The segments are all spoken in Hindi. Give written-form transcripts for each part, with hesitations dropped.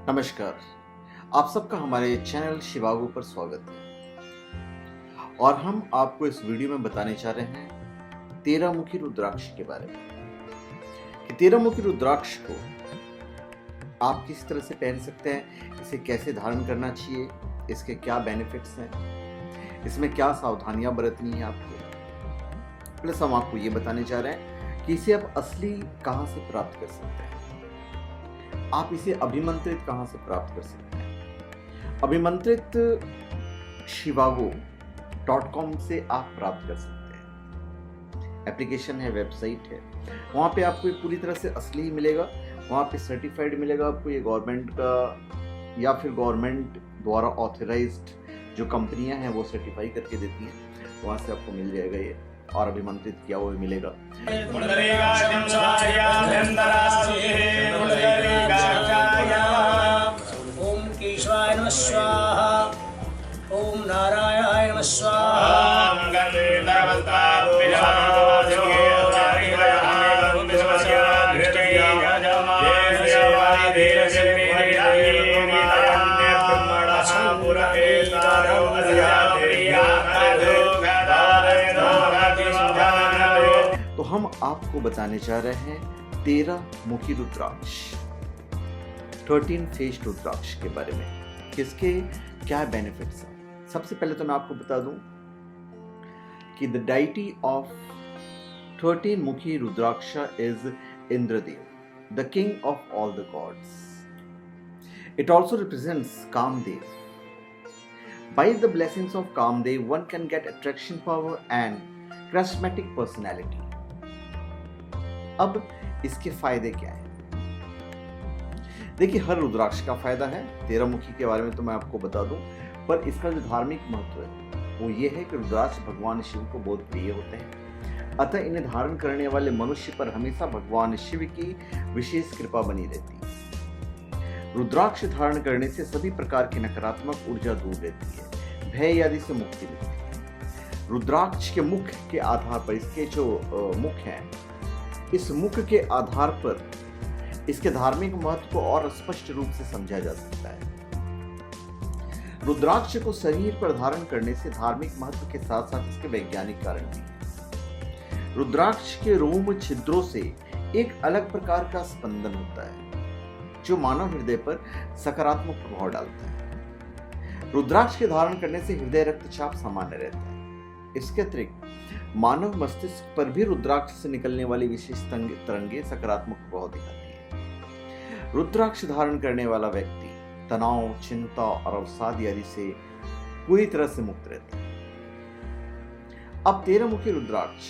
नमस्कार, आप सबका हमारे चैनल शिवागो पर स्वागत है और हम आपको इस वीडियो में बताने जा रहे हैं 13 मुखी रुद्राक्ष के बारे में कि 13 मुखी रुद्राक्ष को आप किस तरह से पहन सकते हैं, इसे कैसे धारण करना चाहिए, इसके क्या बेनिफिट्स हैं, इसमें क्या सावधानियां बरतनी है आपको। प्लस हम आपको ये बताने जा रहे हैं कि इसे आप असली कहां से प्राप्त कर सकते हैं, आप इसे अभिमंत्रित कहां से प्राप्त कर सकते हैं। अभिमंत्रित shivago.com से आप प्राप्त कर सकते हैं। एप्लीकेशन है, वेबसाइट है, वहां पे आपको पूरी तरह से असली ही मिलेगा। वहां पे सर्टिफाइड मिलेगा आपको, ये गवर्नमेंट का या फिर गवर्नमेंट द्वारा ऑथराइज्ड जो कंपनियां हैं वो सर्टिफाई करके देती हैं, वहां से आपको मिल जाएगा ये और अभिमंत्रित किया हुआ मिलेगा। ओम केशवाय नमः स्वाहा, ओम नारायणाय नमः स्वाहा। तो हम आपको बताने जा रहे हैं 13 मुखी रुद्राक्ष, 13 फेस्ड रुद्राक्ष के बारे में, किसके क्या बेनिफिट्स हैं। सबसे पहले तो मैं आपको बता दूं कि द डाइटी ऑफ 13 मुखी rudraksha is Indradev, the king of all the gods. It also represents Kamdev. By the blessings of Kamdev, one can get attraction power and charismatic personality. अब इसके फायदे क्या हैं? देखिए, हर रुद्राक्ष का फायदा है। 13 मुखी के बारे में तो मैं आपको बता दूं, पर इसका जो धार्मिक महत्व है वो ये है कि रुद्राक्ष भगवान शिव को बहुत प्रिय होते हैं, अतः इन्हें धारण करने वाले मनुष्य पर हमेशा भगवान शिव की विशेष कृपा बनी रहती है। रुद्राक्ष धारण करने से सभी प्रकार की नकारात्मक ऊर्जा दूर रहती है, भय आदि से मुक्ति मिलती है। रुद्राक्ष के मुख के आधार पर, इसके जो मुख हैं, इस मुख के आधार पर इसके धार्मिक महत्व को और स्पष्ट रूप से समझा जा सकता है। रुद्राक्ष को शरीर पर धारण करने से धार्मिक महत्व के साथ साथ इसके वैज्ञानिक कारण भी है। रुद्राक्ष के रोम छिद्रों से एक अलग प्रकार का स्पंदन होता है जो मानव हृदय पर सकारात्मक प्रभाव डालता है। रुद्राक्ष के धारण करने से हृदय रक्तचाप सामान्य रहता है। इसके अतिरिक्त मानव मस्तिष्क पर भी रुद्राक्ष से निकलने वाली विशेष तरंगे सकारात्मक प्रभाव दिखाती है। रुद्राक्ष धारण करने वाला व्यक्ति तनाव, चिंता और अवसाद आदि से पूरी तरह से मुक्त रहता है। अब 13 मुखी रुद्राक्ष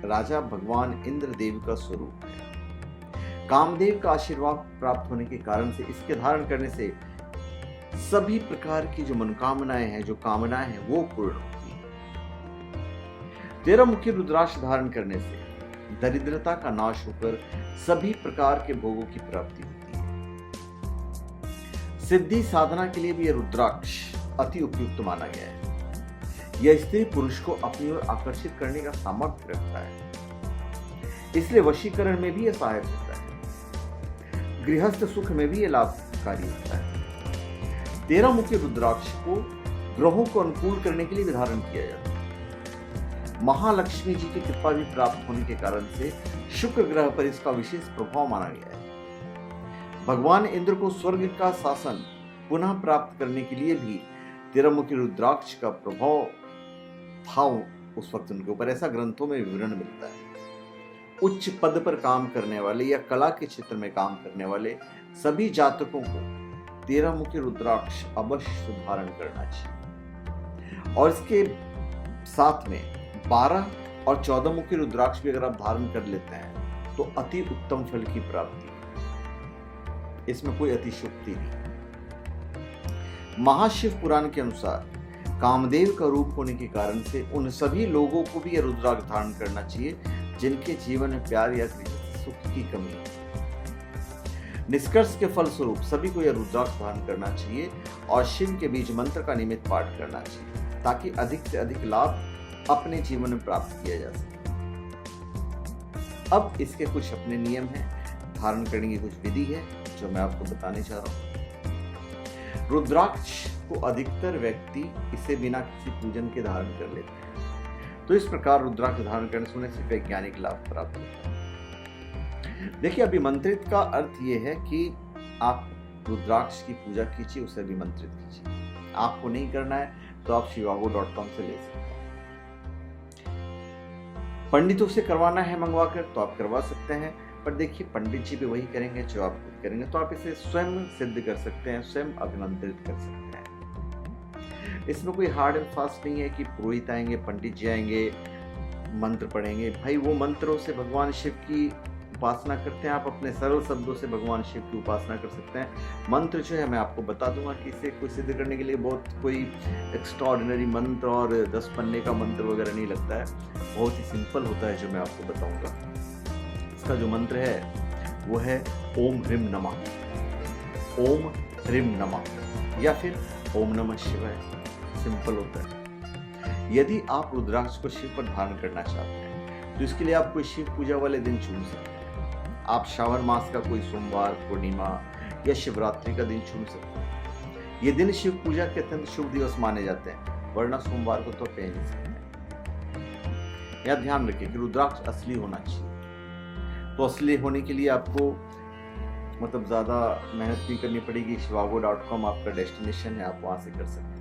राजा भगवान इंद्रदेव का स्वरूप है। कामदेव का आशीर्वाद प्राप्त होने के कारण से इसके धारण करने से सभी प्रकार की जो मनोकामनाएं हैं, जो कामनाएं हैं, वो पूर्ण होती हैं। 13 मुखी रुद्राक्ष धारण करने से दरिद्रता का नाश होकर सभी प्रकार के भोगों की प्राप्ति होती है। सिद्धि साधना के लिए भी यह रुद्राक्ष अति उपयुक्त माना गया है। यह स्त्री पुरुष को अपनी ओर आकर्षित करने का सामर्थ्य रखता है, इसलिए वशीकरण में भी यह सहायक होता है। गृहस्थ सुख में भी यह लाभकारी होता है। 13 मुखी रुद्राक्ष को ग्रहों को अनुकूल करने के लिए धारण किया जाता है। महालक्ष्मी जी की कृपा भी प्राप्त होने के कारण से शुक्र ग्रह पर इसका विशेष प्रभाव माना गया है। भगवान इंद्र को स्वर्ग का शासन पुनः प्राप्त करने के लिए भी 13 मुखी रुद्राक्ष का प्रभाव था उस वक्त उनके ऊपर, ऐसा ग्रंथों में विवरण मिलता है। उच्च पद पर काम करने वाले या कला के क्षेत्र में काम करने वाले सभी जातकों को 13 मुखी रुद्राक्ष अवश्य धारण करना चाहिए। और इसके साथ में 12 और 14 मुखी रुद्राक्ष भी अगर आप धारण कर लेते हैं तो अति उत्तम फल की प्राप्ति, इसमें कोई अतिशयोक्ति नहीं। महाशिव पुराण के अनुसार कामदेव का रूप होने के कारण से उन सभी लोगों को भी यह रुद्राक्ष धारण करना चाहिए जिनके जीवन में प्यार या सुख की कमी है। निष्कर्ष के फल स्वरूप सभी को यह रुद्राक्ष धारण करना चाहिए और शिव के बीज मंत्र का नियमित पाठ करना चाहिए ताकि अधिक से अधिक लाभ अपने जीवन में प्राप्त किया जा सके। अब इसके कुछ अपने नियम हैं, धारण करने की कुछ विधि है जो मैं आपको बताने जा रहा हूँ। रुद्राक्ष को अधिकतर व्यक्ति इसे बिना किसी पूजन के धारण कर लेते हैं। तो इस प्रकार रुद्राक्ष धारण करने से उन्हें वैज्ञानिक लाभ प्राप्त होता है। देखिए, अभिमंत्रित का अर्थ यह है कि आप रुद्राक्ष की पूजा कीजिए, उसे अभिमंत्रित कीजिए। आपको नहीं करना है तो आप shivago.com से ले सकते हैं। पंडितों से करवाना है मंगवाकर तो आप करवा सकते हैं, पर देखिए पंडित जी भी वही करेंगे जो आप खुद करेंगे। तो आप इसे स्वयं सिद्ध कर सकते हैं, स्वयं अभिमंत्रित कर सकते हैं। इसमें कोई हार्ड एंड फास्ट नहीं है कि पुरोहित आएंगे, पंडित जी आएंगे, मंत्र पढ़ेंगे। भाई वो मंत्रों से भगवान शिव की उपासना करते हैं, आप अपने सरल शब्दों से भगवान शिव की उपासना कर सकते हैं। मंत्र जो है मैं आपको बता दूंगा कि इसे कोई सिद्ध करने के लिए बहुत कोई एक्स्ट्राऑर्डिनरी मंत्र और 10 पन्ने का मंत्र वगैरह नहीं लगता है, बहुत ही सिंपल होता है जो मैं आपको बताऊंगा। इसका जो मंत्र है वो है ओम ह्रीम नमः, ओम ह्रीम नमः, या फिर ओम नमः शिवाय। सिंपल होता है। यदि आप रुद्राक्ष को शिव पर धारण करना चाहते हैं तो इसके लिए आप कोई शिव पूजा वाले दिन चुन सकते हैं। आप श्रावण मास का कोई सोमवार, पूर्णिमा या शिवरात्रि का दिन चुन सकते हैं। ये दिन शिव पूजा के अत्यंत शुभ दिवस माने जाते हैं, वरना सोमवार को तो पहन नहीं सकते। यह ध्यान रखिए कि रुद्राक्ष असली होना चाहिए। तो असली होने के लिए आपको मतलब ज़्यादा मेहनत नहीं करनी पड़ेगी। shivago.com आपका डेस्टिनेशन है, आप वहां से कर सकते हैं।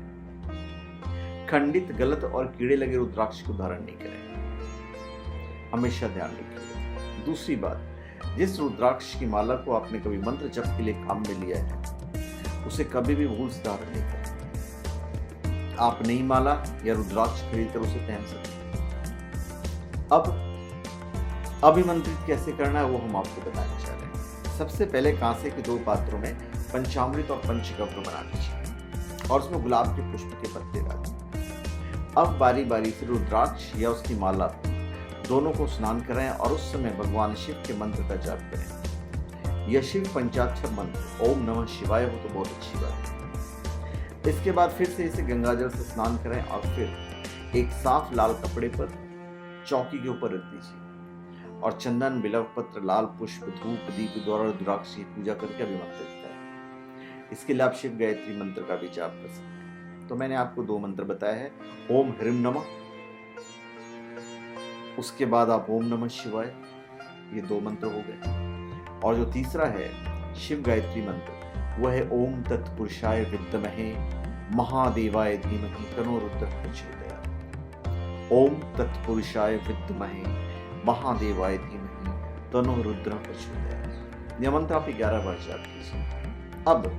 खंडित, गलत और कीड़े लगे रुद्राक्ष को धारण नहीं करें, हमेशा ध्यान रखिए। दूसरी बात, जिस रुद्राक्ष की माला को आपने कभी मंत्र जप के लिए काम में लिया है उसे कभी भी भूल से धारण नहीं करें। आप नई माला या रुद्राक्ष खरीदकर उसे पहन सकते हैं। अब अभिमंत्रित कैसे करना है वो हम आपको बताने जा रहे हैं। सबसे पहले कांसे के 2 पात्रों में पंचामृत और पंचगव्य बना लीजिए और उसमें गुलाब के पुष्प के पत्ते डालें। अब बारी बारी से रुद्राक्ष या उसकी माला दोनों को स्नान कराएं और उस समय भगवान शिव के मंत्र का जाप करें। यह शिव पंचाक्षर मंत्र ओम नमः शिवाय हो तो बहुत अच्छी बात है। इसके बाद फिर से इसे गंगाजल से स्नान करें और फिर एक साफ लाल कपड़े पर चौकी के ऊपर रख दीजिए और चंदन, बिल्व पत्र, लाल पुष्प, धूप, दीप द्वारा रुद्राक्ष की पूजा करके अभिमंत्रित करें। इसके लिए आप शिव गायत्री मंत्र का भी जाप कर सकते हैं। तो मैंने आपको 2 मंत्र बताया है, ओम ह्रीम नमः, उसके बाद आप ओम नमः शिवाय, ये 2 मंत्र हो गए। और जो तीसरा है शिव गायत्री मंत्र वह है ओम तत्पुरुषाय विद्महे महादेवाय धीमहि तन्नो रुद्रः प्रचोदयात्। ओम तत्पुरुषाय विद्महे महादेवाय धीमहि तन्नो रुद्रः प्रचोदयात्। यह मंत्र आप 11 बार जाप कीजिए। अब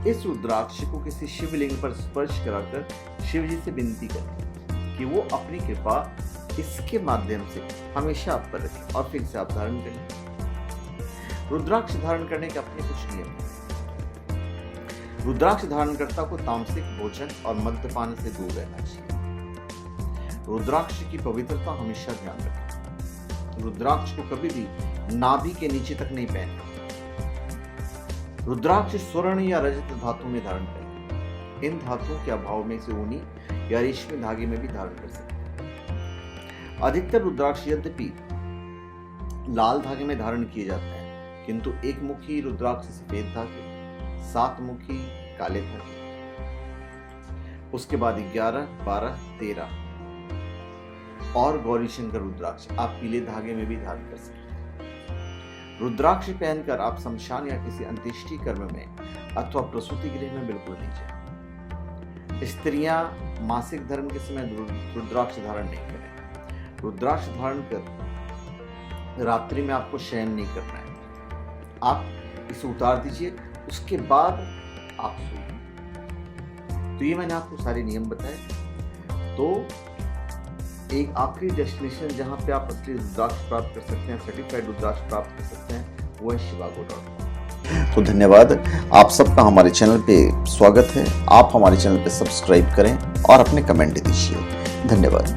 इस रुद्राक्ष को किसी शिवलिंग पर स्पर्श कराकर शिव जी से विनती करें कि वो अपनी कृपा इसके माध्यम से हमेशा आप पर रखें और फिर से आप धारण करें। रुद्राक्ष धारण करने के अपने कुछ नियम हैं। रुद्राक्ष धारणकर्ता को तामसिक भोजन और मद्यपान से दूर रहना चाहिए। रुद्राक्ष की पवित्रता हमेशा ध्यान रखें। रुद्राक्ष को कभी भी नाभि के नीचे तक नहीं पहनना। रुद्राक्ष स्वर्ण या रजत धातु में धारण करें। इन धातुओं के अभाव में इसे ऊनी या रेशमी धागे में भी धारण कर सकते हैं। अधिकतर रुद्राक्ष यद्यपि लाल धागे में धारण किए जाते हैं, किंतु एक मुखी रुद्राक्ष सफेद धागे, 7 मुखी काले धागे, उसके बाद 11, 12, 13 और गौरी शंकर रुद्राक्ष आप पीले धागे में भी धारण कर सकते हैं। रुद्राक्ष पहनकर आप शमशान या किसी अंत्येष्टि कर्म में अथवा प्रसूति गृह में बिल्कुल नहीं जाए। स्त्रियां मासिक धर्म के समय रुद्राक्ष धारण नहीं करें। रुद्राक्ष धारण कर रात्रि में आपको शयन नहीं करना है। आप इसे उतार दीजिए, उसके बाद आप सोइए। तो ये मैंने आपको सारे नियम बताए। तो एक आखिरी डेस्टिनेशन जहां पे आप असली रुद्राक्ष प्राप्त कर सकते हैं, सर्टिफाइड रुद्राक्ष प्राप्त कर सकते हैं, वो है shivago.com। तो धन्यवाद, आप सबका हमारे चैनल पे स्वागत है। आप हमारे चैनल पे सब्सक्राइब करें और अपने कमेंट दीजिए। धन्यवाद।